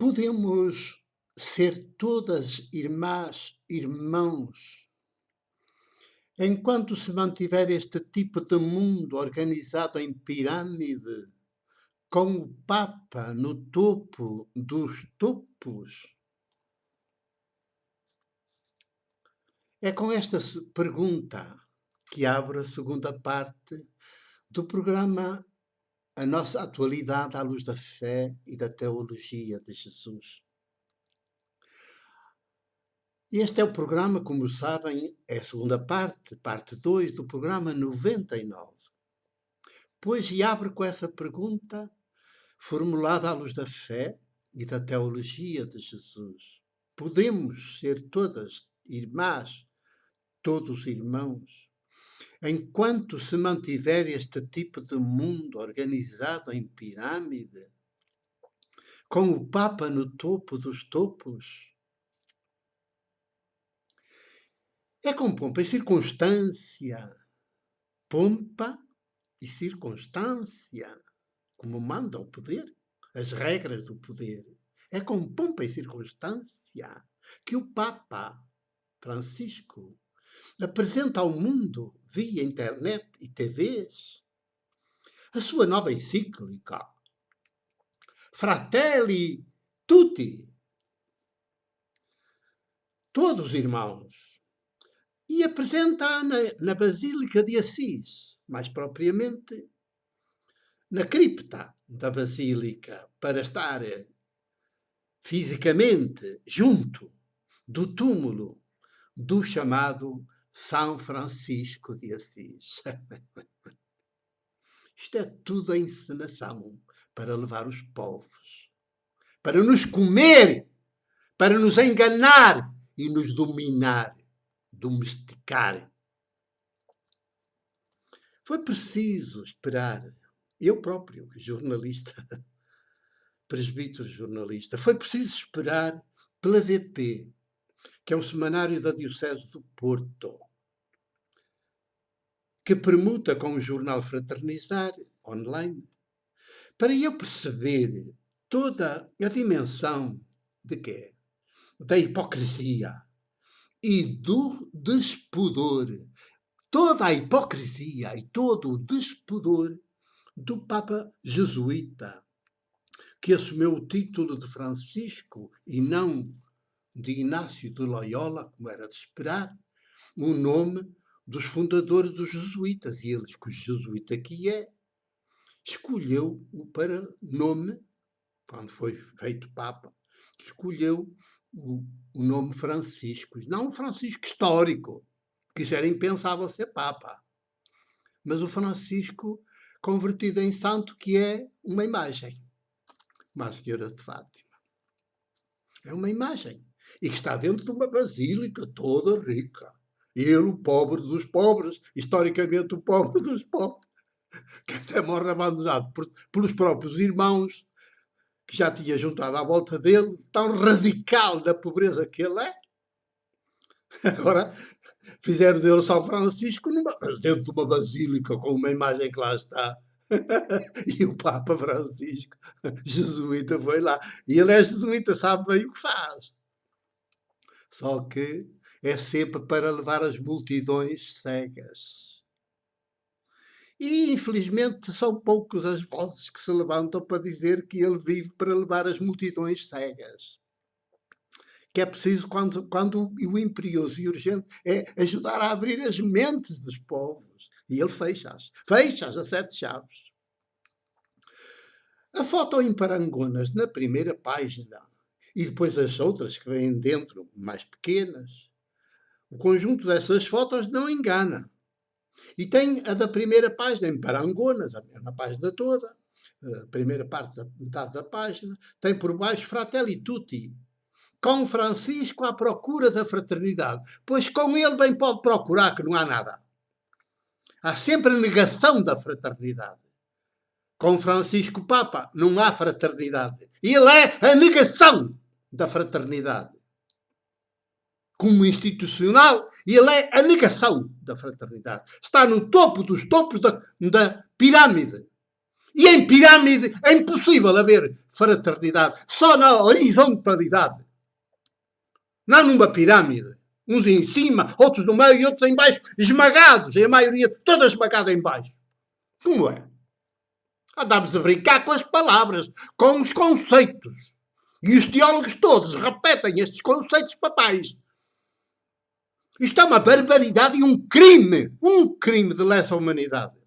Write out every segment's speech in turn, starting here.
Podemos ser todas irmãs, irmãos, enquanto se mantiver este tipo de mundo organizado em pirâmide, com o Papa no topo dos topos? É com esta pergunta que abro a segunda parte do programa A Nossa Atualidade à Luz da Fé e da Teologia de Jesus. Este é o programa, como sabem, é a segunda parte 2 do programa 99. Pois, e abre com essa pergunta, formulada à luz da fé e da teologia de Jesus. Podemos ser todas irmãs, todos irmãos, enquanto se mantiver este tipo de mundo organizado em pirâmide, com o Papa no topo dos topos? É com pompa e circunstância. Pompa e circunstância, como manda o poder, as regras do poder. É com pompa e circunstância que o Papa Francisco apresenta ao mundo, via internet e TVs, a sua nova encíclica Fratelli Tutti, todos irmãos, e apresenta-a na Basílica de Assis, mais propriamente na cripta da Basílica, para estar fisicamente junto do túmulo do chamado São Francisco de Assis. Isto é tudo a encenação para levar os povos, para nos comer, para nos enganar e nos dominar, domesticar. Foi preciso esperar, eu próprio, jornalista, presbítero jornalista, foi preciso esperar pela VP, que é um semanário da Diocese do Porto, que permuta com o jornal Fraternizar, online, para eu perceber toda a dimensão de quê? Da hipocrisia e do despudor. Toda a hipocrisia e todo o despudor do Papa jesuíta, que assumiu o título de Francisco e não de Inácio de Loyola, como era de esperar, o nome dos fundadores dos jesuítas. E eles, que o jesuíta que é, escolheu para nome, quando foi feito Papa, escolheu o nome Francisco. Não o Francisco histórico, que isso era impensável ser Papa, mas o Francisco convertido em santo, que é uma imagem. Uma Senhora de Fátima. É uma imagem. E que está dentro de uma basílica toda rica. Ele, o pobre dos pobres, historicamente o pobre dos pobres, que até morre abandonado pelos próprios irmãos, que já tinha juntado à volta dele, tão radical da pobreza que ele é. Agora, fizeram dele São Francisco dentro de uma basílica com uma imagem que lá está. E o Papa Francisco, jesuíta, foi lá. E ele é jesuíta, sabe bem o que faz. Só que é sempre para levar as multidões cegas. E, infelizmente, são poucos as vozes que se levantam para dizer que ele vive para levar as multidões cegas. Que é preciso, quando o imperioso e urgente é ajudar a abrir as mentes dos povos. E ele fecha-as. Fecha-as a 7 chaves. A foto em parangonas na primeira página e depois as outras que vêm dentro, mais pequenas. O conjunto dessas fotos não engana. E tem a da primeira página em parangonas, a mesma página toda, a primeira parte da metade da página, tem por baixo Fratelli Tutti, com Francisco à procura da fraternidade. Pois com ele bem pode procurar que não há nada. Há sempre a negação da fraternidade. Com Francisco Papa não há fraternidade. Ele é a negação da fraternidade. Como institucional, ele é a negação da fraternidade. Está no topo dos topos da pirâmide. E em pirâmide é impossível haver fraternidade. Só na horizontalidade. Não numa pirâmide. Uns em cima, outros no meio e outros em baixo, esmagados. E a maioria toda esmagada em baixo. Como é? Andamos a brincar com as palavras, com os conceitos. E os teólogos todos repetem estes conceitos papais. Isto é uma barbaridade e um crime de lesa humanidade.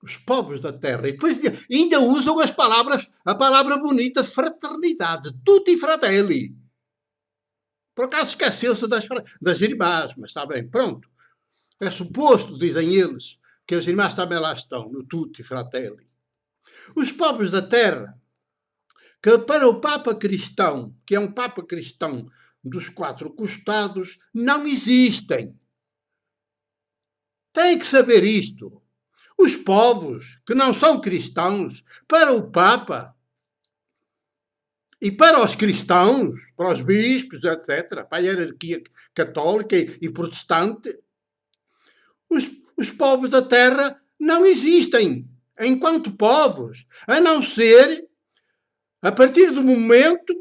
Os povos da terra. E depois ainda usam a palavra bonita fraternidade. Tutti fratelli. Por acaso esqueceu-se das irmãs, mas está bem, pronto. É suposto, dizem eles, que as irmãs também lá estão, no tutti fratelli. Os povos da terra, que para o Papa cristão, que é um Papa cristão dos 4 costados, não existem. Tem que saber isto. Os povos que não são cristãos, para o Papa e para os cristãos, para os bispos, etc., para a hierarquia católica e protestante, os povos da terra não existem enquanto povos, a não ser a partir do momento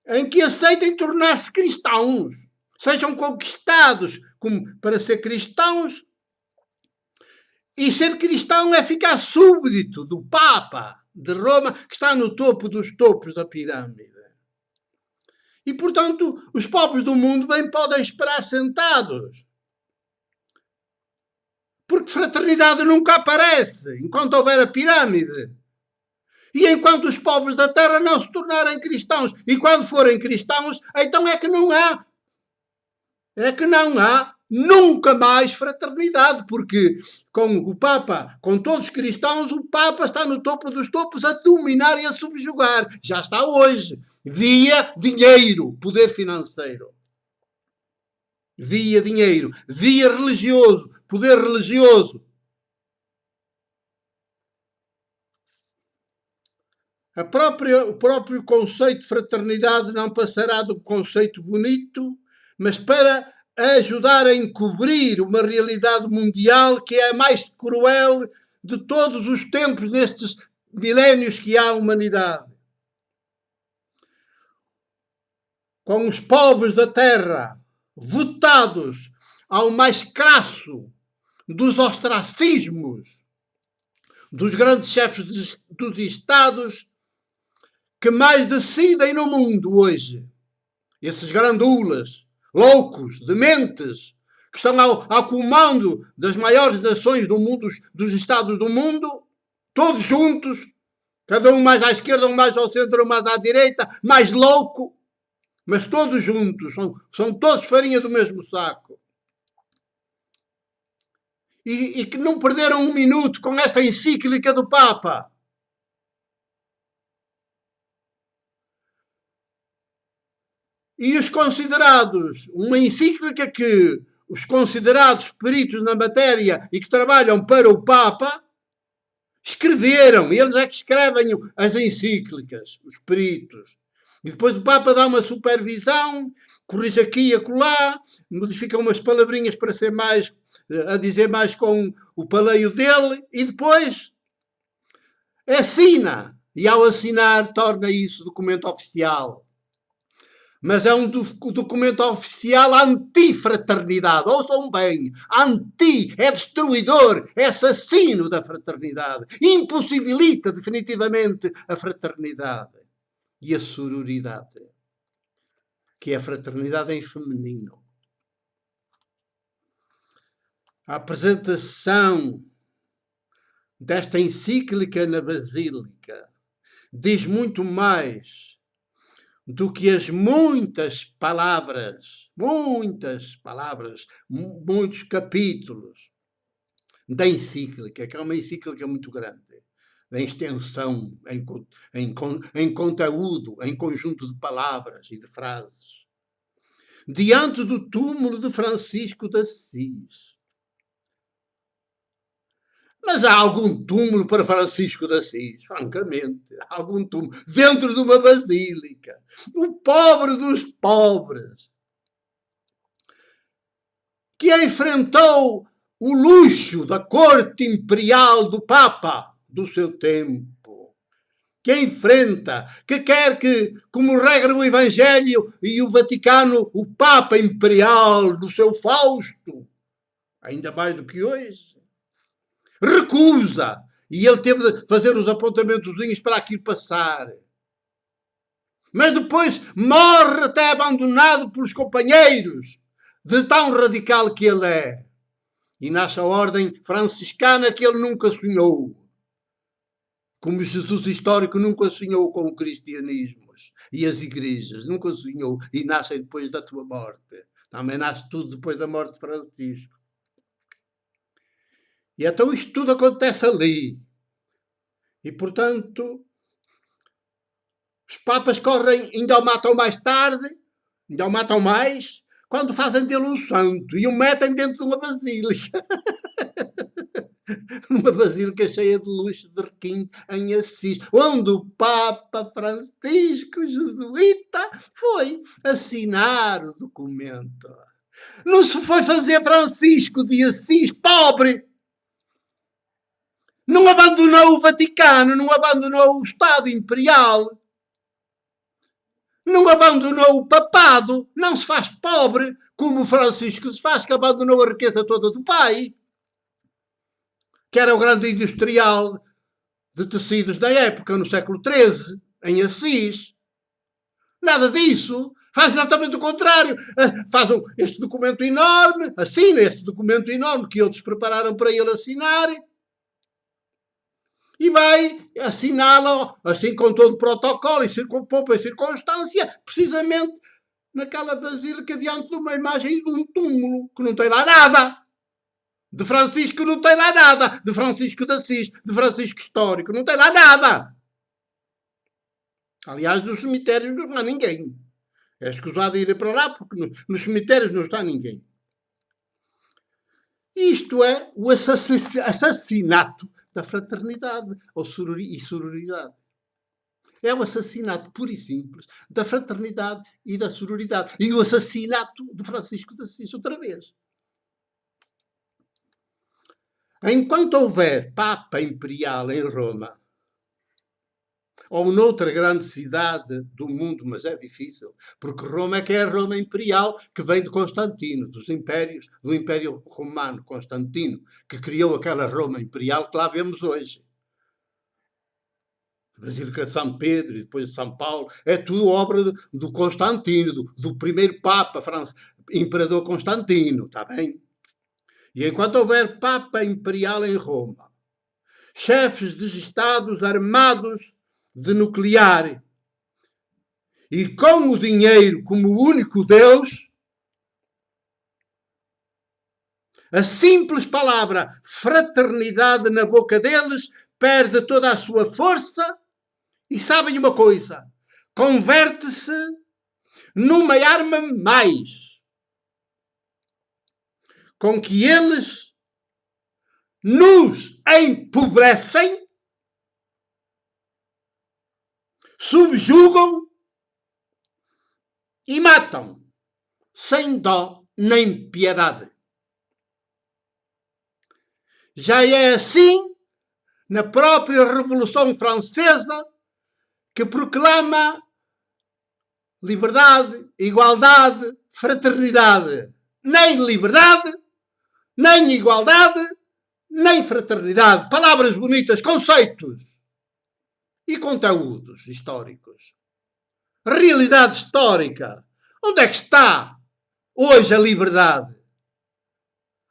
em que aceitem tornar-se cristãos, sejam conquistados como para ser cristãos. E ser cristão é ficar súbdito do Papa de Roma, que está no topo dos topos da pirâmide. E, portanto, os povos do mundo bem podem esperar sentados. Porque fraternidade nunca aparece enquanto houver a pirâmide. E enquanto os povos da terra não se tornarem cristãos. E quando forem cristãos, então é que não há. É que não há nunca mais fraternidade, porque com o Papa, com todos os cristãos, o Papa está no topo dos topos a dominar e a subjugar. Já está hoje, via dinheiro, poder financeiro. Via dinheiro, via religioso, poder religioso. O próprio conceito de fraternidade não passará do conceito bonito, mas para ajudar a encobrir uma realidade mundial que é a mais cruel de todos os tempos nestes milénios que há a humanidade. Com os povos da terra votados ao mais crasso dos ostracismos dos grandes chefes dos Estados que mais decidem no mundo hoje. Esses grandulas, loucos, dementes, que estão ao comando das maiores nações do mundo, dos Estados do mundo, todos juntos, cada um mais à esquerda, um mais ao centro, um mais à direita, mais louco, mas todos juntos, são todos farinha do mesmo saco. E que não perderam um minuto com esta encíclica do Papa. E os considerados, uma encíclica que os considerados peritos na matéria e que trabalham para o Papa escreveram. Eles é que escrevem as encíclicas, os peritos. E depois o Papa dá uma supervisão, corrige aqui e acolá, modifica umas palavrinhas para ser mais, a dizer mais com o paleio dele, e depois assina. E ao assinar torna isso documento oficial. Mas é um documento oficial anti-fraternidade. Ouçam bem, é destruidor, é assassino da fraternidade. Impossibilita definitivamente a fraternidade e a sororidade, que é a fraternidade em feminino. A apresentação desta encíclica na Basílica diz muito mais do que as muitos capítulos da encíclica, que é uma encíclica muito grande, em extensão, em conteúdo, em conjunto de palavras e de frases. Diante do túmulo de Francisco de Assis. Mas há algum túmulo para Francisco de Assis, francamente. Há algum túmulo dentro de uma basílica. O pobre dos pobres. Que enfrentou o luxo da corte imperial do Papa do seu tempo, que enfrenta, que quer que, como regra o Evangelho e o Vaticano, o Papa imperial do seu Fausto, ainda mais do que hoje, recusa. E ele teve de fazer os apontamentozinhos para aquilo passar. Mas depois morre até abandonado pelos companheiros, de tão radical que ele é. E nasce a ordem franciscana que ele nunca sonhou. Como Jesus histórico nunca sonhou com o cristianismo e as igrejas. Nunca sonhou. E nasce depois da tua morte. Também nasce tudo depois da morte de Francisco. E então isto tudo acontece ali. E, portanto, os papas correm, ainda o matam mais tarde, ainda o matam mais, quando fazem dele um santo e o metem dentro de uma basílica. Uma basílica cheia de luxo de requinte em Assis, onde o Papa Francisco, jesuíta, foi assinar o documento. Não se foi fazer Francisco de Assis pobre. Não abandonou o Vaticano, não abandonou o Estado Imperial. Não abandonou o papado, não se faz pobre, como o Francisco se faz, que abandonou a riqueza toda do pai, que era o grande industrial de tecidos da época, no século XIII, em Assis. Nada disso. Faz exatamente o contrário. Faz este documento enorme, assina este documento enorme que outros prepararam para ele assinar, e vai assiná-lo, assim com todo o protocolo, e com pompa e circunstância, precisamente naquela basílica diante de uma imagem de um túmulo, que não tem lá nada. De Francisco não tem lá nada. De Francisco de Assis, de Francisco histórico, não tem lá nada. Aliás, nos cemitérios não está ninguém. É escusado ir para lá, porque nos cemitérios não está ninguém. Isto é o assassinato da fraternidade e sororidade. É o assassinato puro e simples da fraternidade e da sororidade. E o assassinato de Francisco de Assis, outra vez. Enquanto houver Papa Imperial em Roma, ou noutra grande cidade do mundo, mas é difícil, porque Roma é que é a Roma Imperial, que vem de Constantino, dos impérios, do Império Romano Constantino, que criou aquela Roma Imperial que lá vemos hoje. A Basílica de São Pedro e depois de São Paulo, é tudo obra do Constantino, do primeiro Papa, Imperador Constantino, está bem? E enquanto houver Papa Imperial em Roma, chefes de Estados armados de nuclear e com o dinheiro como único Deus, a simples palavra fraternidade na boca deles perde toda a sua força e sabem uma coisa, converte-se numa arma mais com que eles nos empobrecem, subjugam e matam, sem dó nem piedade. Já é assim na própria Revolução Francesa, que proclama liberdade, igualdade, fraternidade. Nem liberdade, nem igualdade, nem fraternidade. Palavras bonitas, conceitos e conteúdos históricos. Realidade histórica. Onde é que está hoje a liberdade?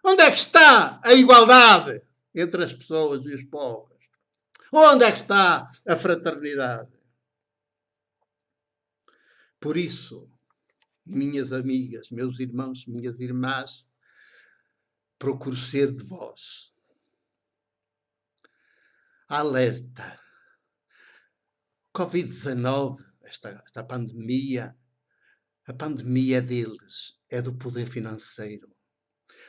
Onde é que está a igualdade entre as pessoas e os povos? Onde é que está a fraternidade? Por isso, minhas amigas, meus irmãos, minhas irmãs, procuro ser de vós. Alerta. Covid-19, esta pandemia, a pandemia é deles, é do poder financeiro.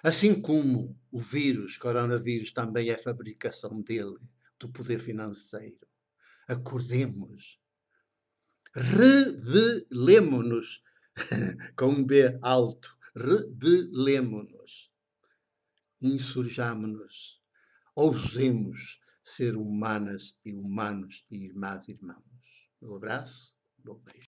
Assim como o vírus, coronavírus, também é fabricação dele, do poder financeiro. Acordemos. Rebelemo-nos, com um B alto. Rebelemo-nos. insurjamo-nos, ousemos ser humanas e humanos e irmãs e irmãos. Um abraço, bom beijo.